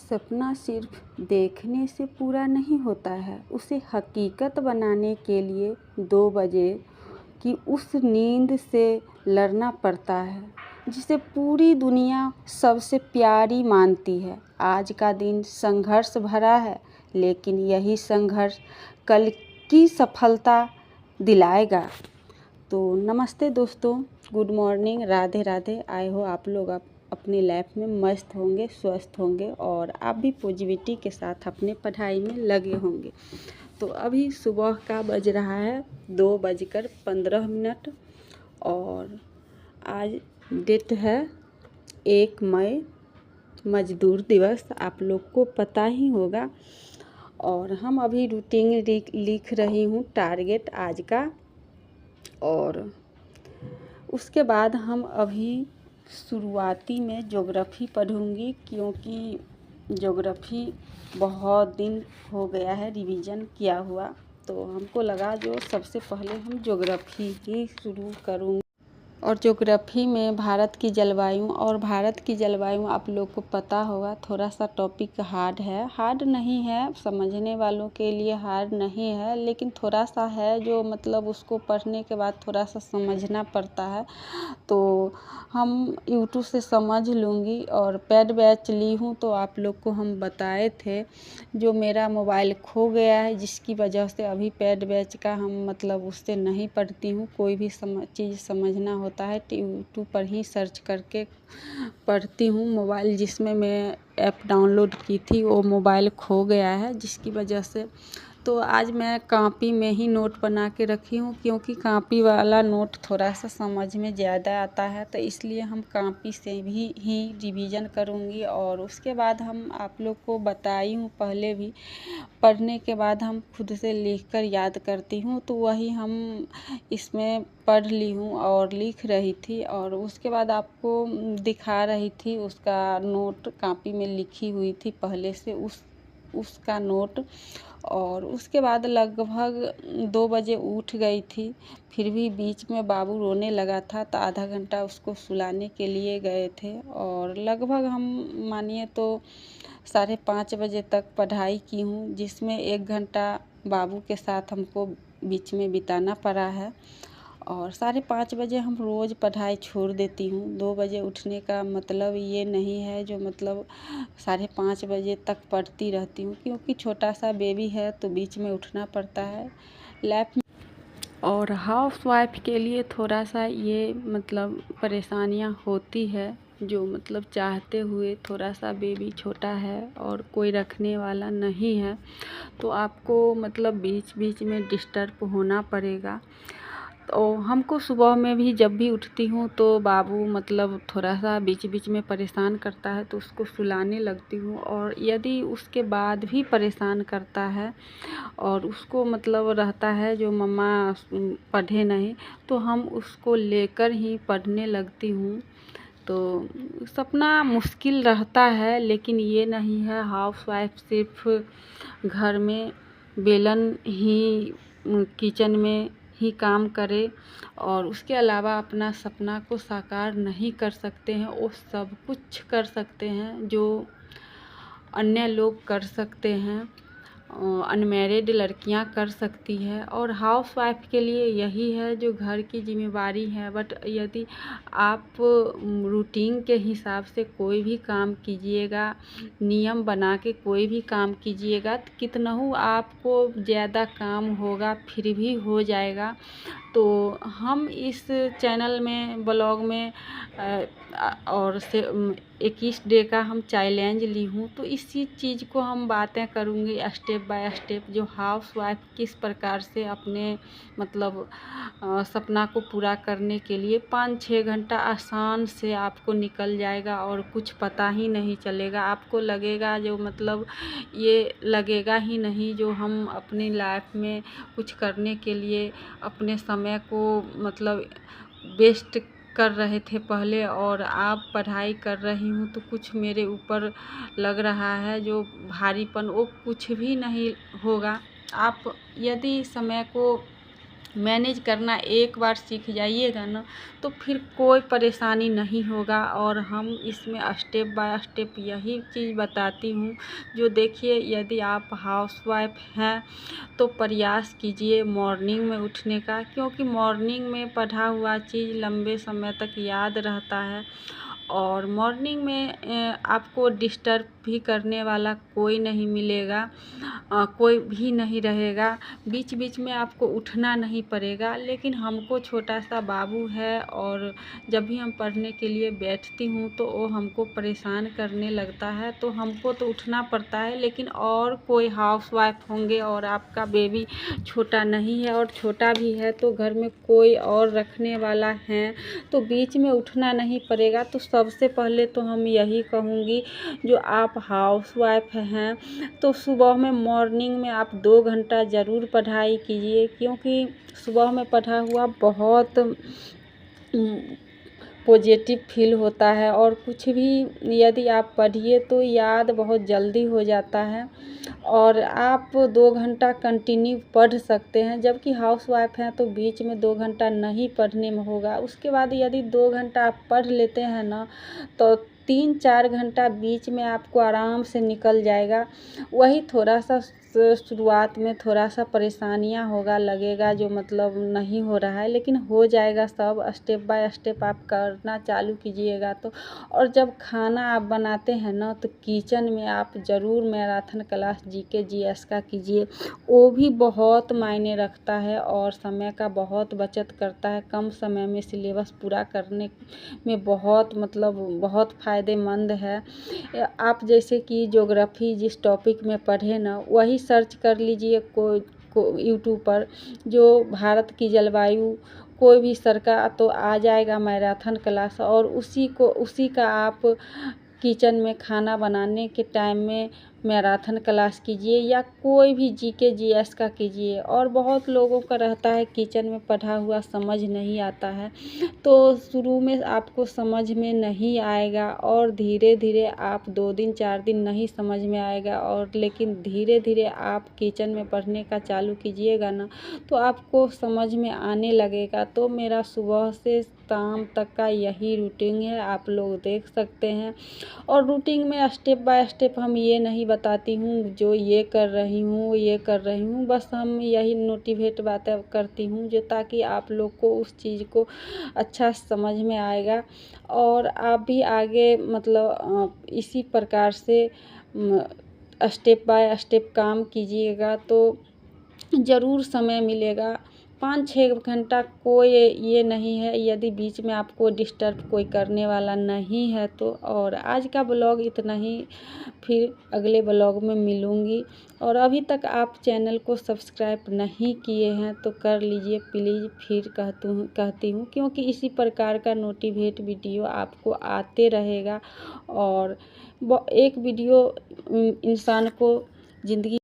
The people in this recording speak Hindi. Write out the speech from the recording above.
सपना सिर्फ देखने से पूरा नहीं होता है, उसे हकीकत बनाने के लिए 2 बजे की उस नींद से लड़ना पड़ता है जिसे पूरी दुनिया सबसे प्यारी मानती है। आज का दिन संघर्ष भरा है, लेकिन यही संघर्ष कल की सफलता दिलाएगा। तो नमस्ते दोस्तों, गुड मॉर्निंग, राधे राधे। आई हो आप लोग अपनी लाइफ में मस्त होंगे, स्वस्थ होंगे और आप भी पॉजिटिविटी के साथ अपने पढ़ाई में लगे होंगे। तो अभी सुबह का बज रहा है 2:15 और आज डेट है 1 मई, मजदूर दिवस, आप लोग को पता ही होगा। और हम अभी रूटीन लिख रही हूँ, टारगेट आज का। और उसके बाद हम अभी शुरुआती में ज्योग्राफी पढ़ूंगी, क्योंकि ज्योग्राफी बहुत दिन हो गया है रिवीजन किया हुआ। तो हमको लगा जो सबसे पहले हम ज्योग्राफी ही शुरू करूँगी। और ज्योग्राफी में भारत की जलवायु आप लोग को पता होगा, थोड़ा सा टॉपिक हार्ड है। हार्ड नहीं है, समझने वालों के लिए हार्ड नहीं है, लेकिन थोड़ा सा है जो मतलब उसको पढ़ने के बाद थोड़ा सा समझना पड़ता है। तो हम यूट्यूब से समझ लूँगी। और पेड बैच ली हूँ तो आप लोग को हम बताए थे, जो मेरा मोबाइल खो गया है जिसकी वजह से अभी पेड बैच का हम मतलब उससे नहीं पढ़ती हूँ। कोई भी चीज़ समझना होता है तो यूट्यूब पर ही सर्च करके पढ़ती हूँ। मोबाइल जिसमें मैं ऐप डाउनलोड की थी वो मोबाइल खो गया है, जिसकी वजह से तो आज मैं कॉपी में ही नोट बना के रखी हूँ, क्योंकि कॉपी वाला नोट थोड़ा सा समझ में ज़्यादा आता है, तो इसलिए हम कॉपी से भी ही रिवीजन करूँगी। और उसके बाद हम आप लोग को बताई हूँ पहले भी, पढ़ने के बाद हम खुद से लिख कर याद करती हूँ, तो वही हम इसमें पढ़ ली हूँ और लिख रही थी। और उसके बाद आपको दिखा रही थी उसका नोट, कॉपी में लिखी हुई थी पहले से उसका नोट। और उसके बाद लगभग 2 बजे उठ गई थी, फिर भी बीच में बाबू रोने लगा था तो आधा घंटा उसको सुलाने के लिए गए थे। और लगभग हम मानिए तो 5:30 बजे तक पढ़ाई की हूँ, जिसमें 1 घंटा बाबू के साथ हमको बीच में बिताना पड़ा है। और 5:30 बजे हम रोज़ पढ़ाई छोड़ देती हूँ। 2 बजे उठने का मतलब ये नहीं है जो मतलब 5:30 बजे तक पढ़ती रहती हूँ, क्योंकि छोटा सा बेबी है तो बीच में उठना पड़ता है लाइफ में। और हाउस वाइफ के लिए थोड़ा सा ये मतलब परेशानियाँ होती है, जो मतलब चाहते हुए थोड़ा सा बेबी छोटा है और कोई रखने वाला नहीं है, तो आपको मतलब बीच बीच में डिस्टर्ब होना पड़ेगा। तो हमको सुबह में भी जब भी उठती हूँ तो बाबू मतलब थोड़ा सा बीच बीच में परेशान करता है, तो उसको सुलाने लगती हूँ। और यदि उसके बाद भी परेशान करता है और उसको मतलब रहता है जो मम्मा पढ़े नहीं, तो हम उसको लेकर ही पढ़ने लगती हूँ। तो सपना मुश्किल रहता है, लेकिन ये नहीं है हाउस वाइफ सिर्फ घर में बेलन ही किचन में ही काम करे और उसके अलावा अपना सपना को साकार नहीं कर सकते हैं। वो सब कुछ कर सकते हैं जो अन्य लोग कर सकते हैं, अनमैरिड लड़कियां कर सकती है। और हाउस वाइफ के लिए यही है जो घर की जिम्मेवारी है। बट यदि आप रूटीन के हिसाब से कोई भी काम कीजिएगा, नियम बना के कोई भी काम कीजिएगा, तो कितनहू आपको ज़्यादा काम होगा फिर भी हो जाएगा। तो हम इस चैनल में ब्लॉग में और से 21 डे का हम चैलेंज ली हूँ, तो इसी चीज़ को हम बातें करूँगी स्टेप बाय स्टेप, जो हाउस वाइफ किस प्रकार से अपने मतलब सपना को पूरा करने के लिए 5-6 घंटा आसान से आपको निकल जाएगा और कुछ पता ही नहीं चलेगा। आपको लगेगा जो मतलब ये लगेगा ही नहीं जो हम अपनी लाइफ में कुछ करने के लिए अपने समय को मतलब वेस्ट कर रहे थे पहले, और आप पढ़ाई कर रही हूँ तो कुछ मेरे ऊपर लग रहा है जो भारीपन, वो कुछ भी नहीं होगा। आप यदि समय को मैनेज करना एक बार सीख जाइएगा ना तो फिर कोई परेशानी नहीं होगा। और हम इसमें स्टेप बाय स्टेप यही चीज़ बताती हूँ जो देखिए, यदि आप हाउसवाइफ हैं तो प्रयास कीजिए मॉर्निंग में उठने का, क्योंकि मॉर्निंग में पढ़ा हुआ चीज़ लंबे समय तक याद रहता है। और मॉर्निंग में आपको डिस्टर्ब भी करने वाला कोई नहीं मिलेगा, कोई भी नहीं रहेगा। बीच बीच में आपको उठना नहीं पड़ेगा। लेकिन हमको छोटा सा बाबू है और जब भी हम पढ़ने के लिए बैठती हूँ तो वो हमको परेशान करने लगता है, तो हमको तो उठना पड़ता है। लेकिन और कोई हाउसवाइफ होंगे और आपका बेबी छोटा नहीं है और छोटा भी है तो घर में कोई और रखने वाला है तो बीच में उठना नहीं पड़ेगा। तो सबसे पहले तो हम यही कहूँगी, जो आप हाउसवाइफ हैं तो सुबह में मॉर्निंग में आप 2 घंटा ज़रूर पढ़ाई कीजिए, क्योंकि सुबह में पढ़ा हुआ बहुत पॉजिटिव फील होता है। और कुछ भी यदि आप पढ़िए तो याद बहुत जल्दी हो जाता है और आप 2 घंटा कंटिन्यू पढ़ सकते हैं। जबकि हाउसवाइफ हैं तो बीच में 2 घंटा नहीं पढ़ने में होगा। उसके बाद यदि 2 घंटा आप पढ़ लेते हैं ना तो 3-4 घंटा बीच में आपको आराम से निकल जाएगा। वही थोड़ा सा शुरुआत में थोड़ा सा परेशानियां होगा, लगेगा जो मतलब नहीं हो रहा है, लेकिन हो जाएगा सब। स्टेप बाय स्टेप आप करना चालू कीजिएगा तो। और जब खाना आप बनाते हैं ना तो किचन में आप ज़रूर मैराथन क्लास जीके जीएस का कीजिए। वो भी बहुत मायने रखता है और समय का बहुत बचत करता है। कम समय में सिलेबस पूरा करने में बहुत मतलब बहुत फ़ायदेमंद है। आप जैसे कि ज्योग्राफी जिस टॉपिक में पढ़े ना वही सर्च कर लीजिए को यूट्यूब पर, जो भारत की जलवायु कोई भी सरका तो आ जाएगा मैराथन क्लास। और उसी का आप किचन में खाना बनाने के टाइम में मैराथन क्लास कीजिए या कोई भी जीके जीएस का कीजिए। और बहुत लोगों का रहता है किचन में पढ़ा हुआ समझ नहीं आता है, तो शुरू में आपको समझ में नहीं आएगा और धीरे धीरे आप 2 दिन 4 दिन नहीं समझ में आएगा। और लेकिन धीरे धीरे आप किचन में पढ़ने का चालू कीजिएगा ना तो आपको समझ में आने लगेगा। तो मेरा सुबह से शाम तक का यही रूटीन है, आप लोग देख सकते हैं। और रूटीन में स्टेप बाय स्टेप हम ये नहीं बताती हूँ जो ये कर रही हूँ, बस हम यही मोटिवेट बातें करती हूँ जो ताकि आप लोग को उस चीज़ को अच्छा समझ में आएगा। और आप भी आगे मतलब इसी प्रकार से स्टेप बाय स्टेप काम कीजिएगा तो ज़रूर समय मिलेगा। 5-6 घंटा कोई ये नहीं है, यदि बीच में आपको डिस्टर्ब कोई करने वाला नहीं है तो। और आज का ब्लॉग इतना ही, फिर अगले ब्लॉग में मिलूँगी। और अभी तक आप चैनल को सब्सक्राइब नहीं किए हैं तो कर लीजिए प्लीज़। फिर कहती हूँ क्योंकि इसी प्रकार का मोटिवेट वीडियो आपको आते रहेगा। और एक वीडियो इंसान को ज़िंदगी